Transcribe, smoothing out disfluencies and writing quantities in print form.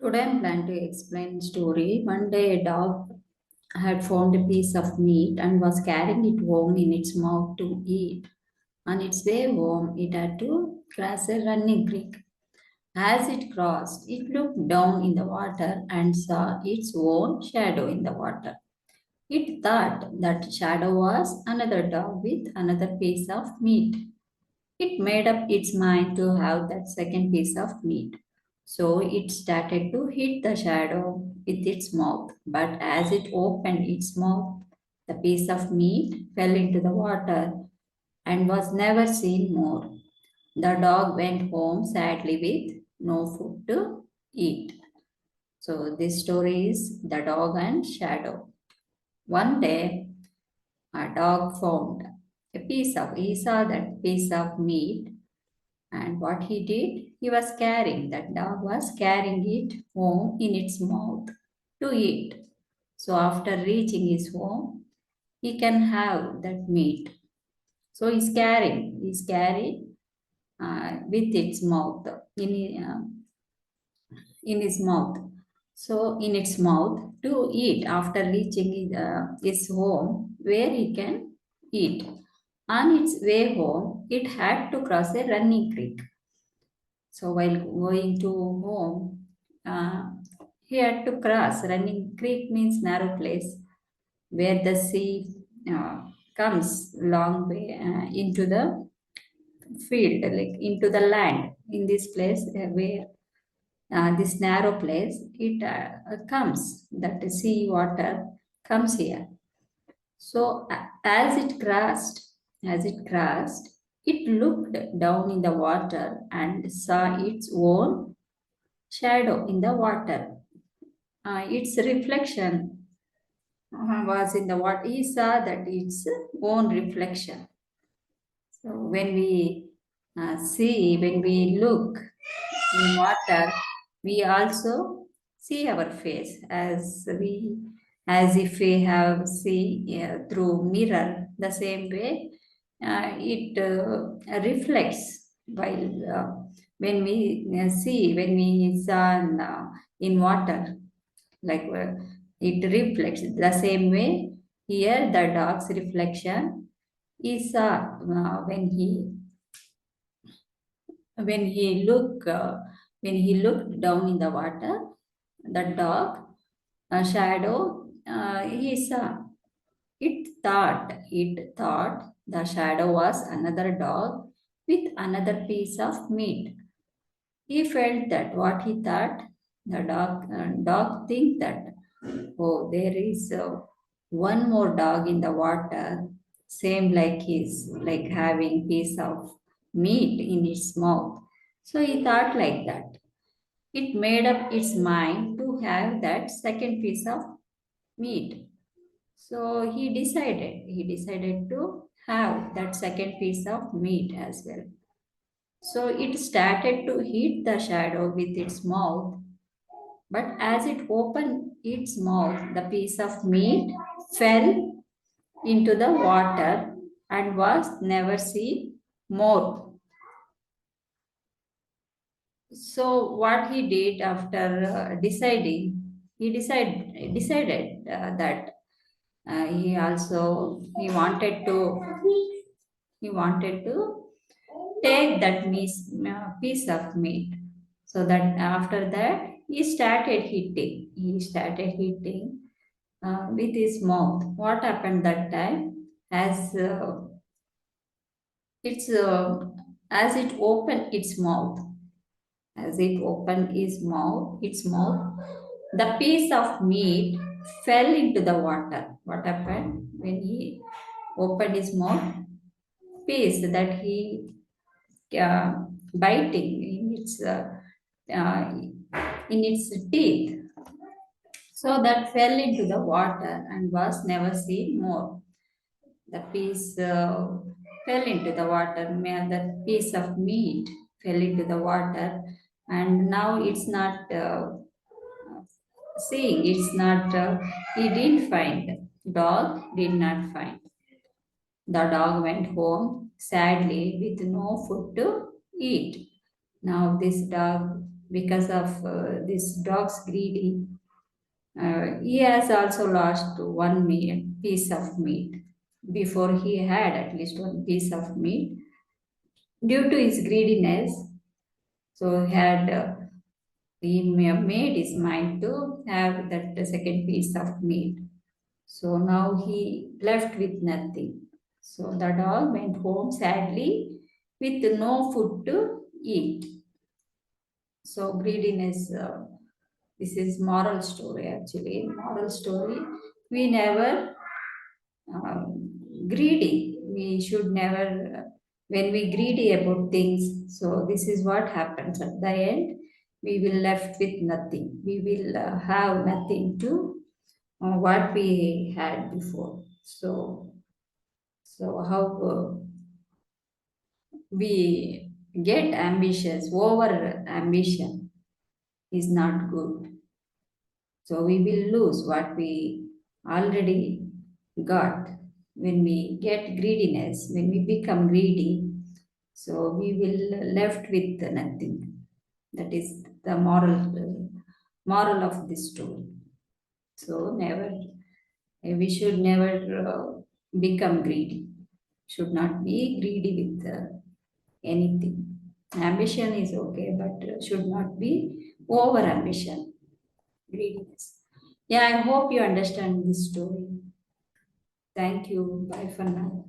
Today I'm planning to explain a story. One day a dog had found a piece of meat and was carrying it home in its mouth to eat. On its way home, it had to cross a running creek. As it crossed, it looked down in the water and saw its own shadow in the water. It thought that shadow was another dog with another piece of meat. It made up its mind to have that second piece of meat. So it started to hit the shadow with its mouth. But as it opened its mouth, the piece of meat fell into the water and was never seen more. The dog went home sadly with no food to eat. So this story is the dog and shadow. One day, a dog found he saw that piece of meat. And what he did, that dog was carrying it home in its mouth to eat. So after reaching his home, he can have that meat. So he's carrying with its mouth in his mouth. So in its mouth to eat after reaching his home where he can eat. On its way home, it had to cross a running creek. So while going to home, uh, he had to cross. Running creek means narrow place where the sea comes long way into the field, like into the land. In this place, where this narrow place, it comes. That sea water comes here. So as it crossed, it looked down in the water and saw its own shadow in the water. Its reflection was in the water. He saw that its own reflection. So when we look in water, we also see our face as if we have see through mirror. The same way, it reflects while when we saw in water, like it reflects the same way. Here, the dog's reflection is when he look when he looked down in the water, the dog shadow he saw. It thought the shadow was another dog with another piece of meat. He felt that what he thought, the dog think that, oh, there is one more dog in the water, same like his, like having piece of meat in its mouth. So he thought like that. It made up its mind to have that second piece of meat. So he decided to have that second piece of meat as well. So it started to hit the shadow with its mouth, but as it opened its mouth, the piece of meat fell into the water and was never seen more. So what he did after decided that he wanted to take that piece of meat. So that after that he started hitting with his mouth. What happened that time? As it's as it opened its mouth, its mouth, the piece of meat fell into the water. What happened when he opened his mouth? Piece that he biting uh, in its teeth. So that fell into the water and was never seen more. The piece fell into the water. The piece of meat fell into the water, and now it's not seeing. It's not. He didn't find. Dog did not find. The dog went home sadly with no food to eat. Now this dog because of this dog's greedy. He has also lost one piece of meat. Before he had at least one piece of meat. Due to his greediness, so he made his mind to have that second piece of meat. So now he left with nothing. So the dog went home sadly with no food to eat. So greediness, this is moral story actually. Moral story. We never greedy. We should never, when we greedy about things. So this is what happens at the end. We will left with nothing. We will have nothing to what we had before. So how we get ambitious, over ambition is not good. So we will lose what we already got when we get greediness, when we become greedy. So we will left with nothing. That is the moral of this story. So never, we should never become greedy. Should not be greedy with anything. Ambition is okay, but should not be over ambition, greediness. Yeah, I hope you understand this story. Thank you. Bye for now.